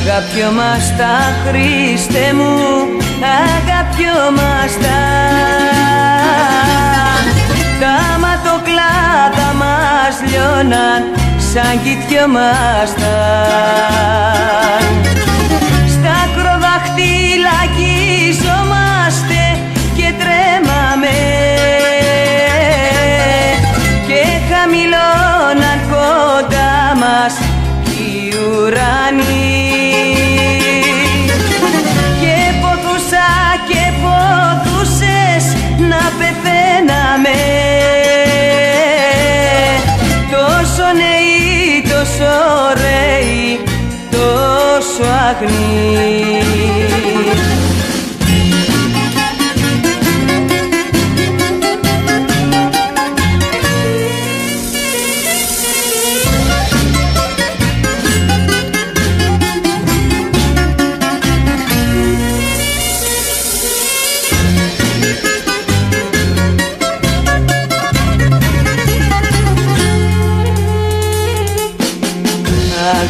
Αγαπιόμαστα, Χριστέ μου, αγαπιόμαστα. Τα ματοκλάδα μας λιώναν σαν κοιτιόμασταν. Στα ακροδαχτύλα αγγίζομαστε και τρέμαμε και χαμηλώναν κοντά μας οι ουρανοί. Και ποδούσες να πεθαίναμε, τόσο νέοι, τόσο ωραίοι, τόσο αγνοί.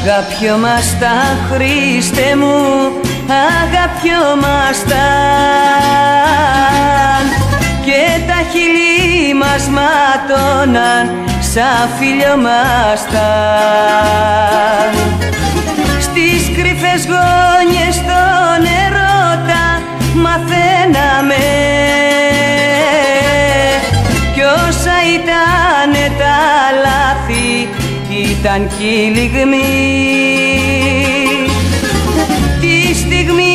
Αγαπιόμαστα, Χριστέ μου, αγαπιόμασταν και τα χείλη μας ματώναν σαν φιλιόμασταν. Στις κρυφές γωνιές των ερώτα μαθαίναμε κι όσα ήτανε τα λάθη ήταν κι η λιγμή. Τη στιγμή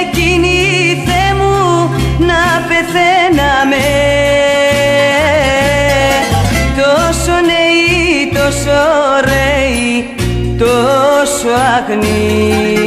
εκείνη, Θεέ μου, να πεθαίναμε, τόσο νέοι, τόσο ωραίοι, τόσο αγνοί.